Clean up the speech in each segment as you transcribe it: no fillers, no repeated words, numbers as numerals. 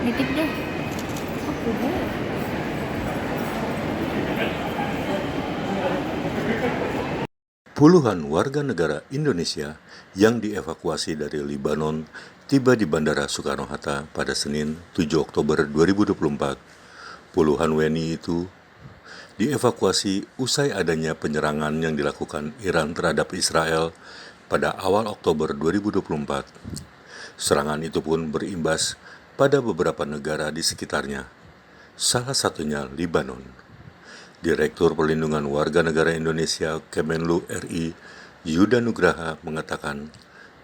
Nitip deh. Aku deh. Puluhan warga negara Indonesia yang dievakuasi dari Lebanon tiba di Bandara Soekarno-Hatta pada Senin 7 Oktober 2024. Puluhan WNI itu dievakuasi usai adanya penyerangan yang dilakukan Iran terhadap Israel pada awal Oktober 2024. Serangan itu pun berimbas pada beberapa negara di sekitarnya, salah satunya Lebanon. Direktur Perlindungan Warga Negara Indonesia Kemenlu RI, Yuda Nugraha, mengatakan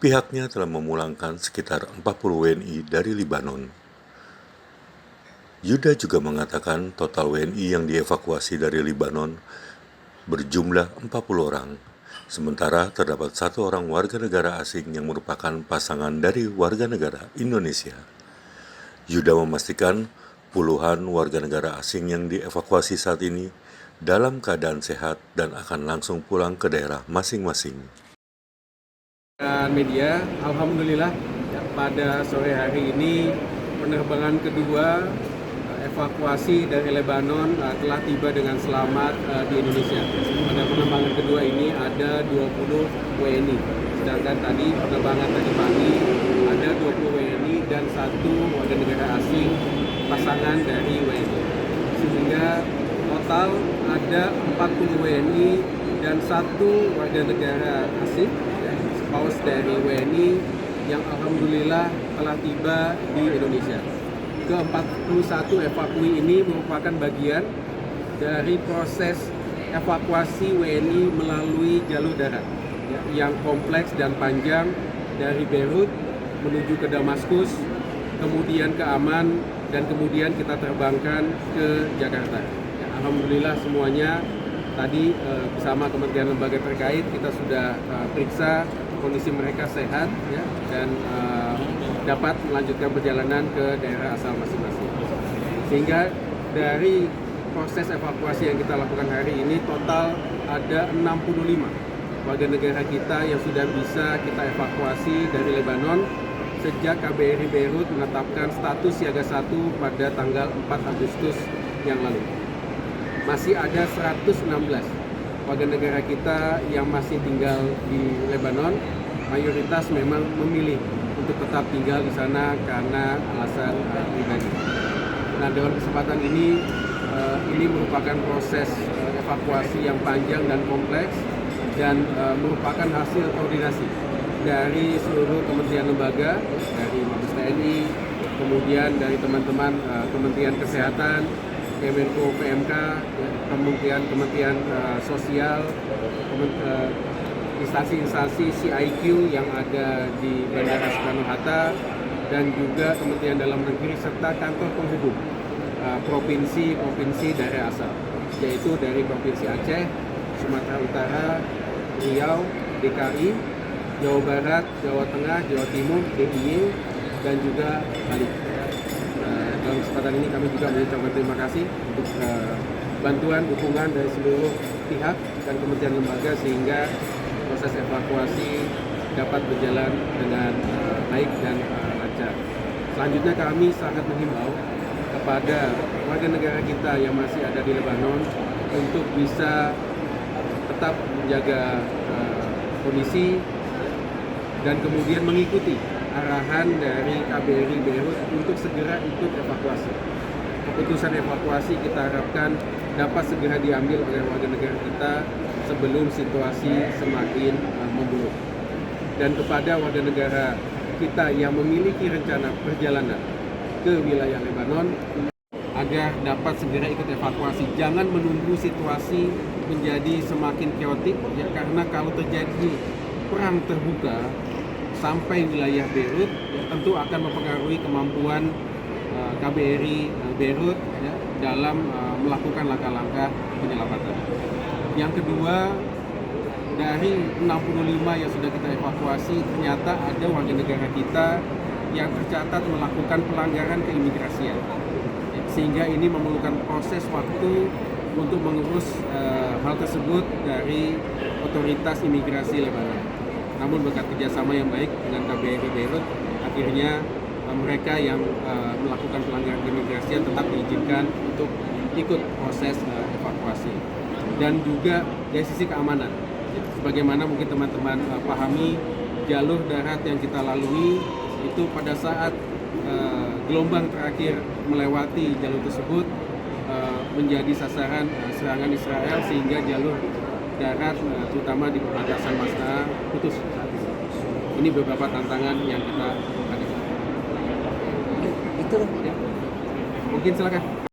pihaknya telah memulangkan sekitar 40 WNI dari Lebanon. Yuda juga mengatakan total WNI yang dievakuasi dari Lebanon berjumlah 40 orang, sementara terdapat satu orang warga negara asing yang merupakan pasangan dari warga negara Indonesia. Yuda memastikan puluhan warga negara asing yang dievakuasi saat ini dalam keadaan sehat dan akan langsung pulang ke daerah masing-masing. Media, alhamdulillah pada sore hari ini penerbangan kedua evakuasi dari Lebanon telah tiba dengan selamat di Indonesia. Pada penerbangan kedua ini ada 20 WNI, sedangkan tadi penerbangan tadi pagi ada 20 WNI dan satu warga negara asing pasangan dari WNI, sehingga total ada 40 WNI dan satu warga negara asing, spouse dari WNI yang alhamdulillah telah tiba di Indonesia. Ke-41 evakui ini merupakan bagian dari proses evakuasi WNI melalui jalur darat yang kompleks dan panjang dari Beirut menuju ke Damaskus, kemudian ke Amman, dan kemudian kita terbangkan ke Jakarta. Alhamdulillah semuanya tadi bersama kementerian lembaga terkait kita sudah periksa kondisi mereka sehat ya, dan dapat melanjutkan perjalanan ke daerah asal masing-masing. Sehingga dari proses evakuasi yang kita lakukan hari ini total ada 65 warga negara kita yang sudah bisa kita evakuasi dari Lebanon sejak KBRI Beirut menetapkan status siaga 1 pada tanggal 4 Agustus yang lalu. Masih ada 116 warga negara kita yang masih tinggal di Lebanon, mayoritas memang memilih untuk tetap tinggal di sana karena alasan pribadi. Nah, dalam kesempatan ini merupakan proses evakuasi yang panjang dan kompleks dan merupakan hasil koordinasi dari seluruh kementerian lembaga, dari Mabes TNI, kemudian dari teman-teman Kementerian Kesehatan, Kemenko PMK, Kementerian Sosial, instansi-instansi CIQ yang ada di Bandara Soekarno-Hatta, dan juga Kementerian Dalam Negeri serta kantor penghubung provinsi-provinsi daerah asal, yaitu dari Provinsi Aceh, Sumatera Utara, Riau, DKI, Jawa Barat, Jawa Tengah, Jawa Timur, DIY, dan juga Bali. Dalam kesempatan ini kami juga mengucapkan terima kasih untuk bantuan, dukungan dari seluruh pihak dan kementerian lembaga sehingga proses evakuasi dapat berjalan dengan baik dan lancar. Selanjutnya kami sangat menghimbau kepada warga negara kita yang masih ada di Lebanon untuk bisa tetap menjaga kondisi dan kemudian mengikuti arahan dari KBRI Beirut untuk segera ikut evakuasi. Keputusan evakuasi kita harapkan dapat segera diambil oleh warga negara kita sebelum situasi semakin memburuk. Dan kepada warga negara kita yang memiliki rencana perjalanan ke wilayah Lebanon agar dapat segera ikut evakuasi. Jangan menunggu situasi menjadi semakin chaotic ya, karena kalau terjadi perang terbuka sampai wilayah Beirut ya, tentu akan mempengaruhi kemampuan KBRI Beirut ya, dalam melakukan langkah-langkah penyelamatan. Yang kedua, dari 65 yang sudah kita evakuasi, ternyata ada warga negara kita yang tercatat melakukan pelanggaran keimigrasian. Sehingga ini memerlukan proses waktu untuk mengurus hal tersebut dari otoritas imigrasi Lebanon. Namun berkat kerjasama yang baik dengan KBRI Beirut, akhirnya mereka yang melakukan pelanggaran keimigrasian tetap diizinkan untuk ikut proses evakuasi. Dan juga dari sisi keamanan, sebagaimana mungkin teman-teman pahami, jalur darat yang kita lalui itu pada saat gelombang terakhir melewati jalur tersebut menjadi sasaran serangan Israel, sehingga jalur darat terutama di perbatasan Masnaa putus saat ini. Ini beberapa tantangan yang kita hadapi. Itu Ya. Mungkin silakan.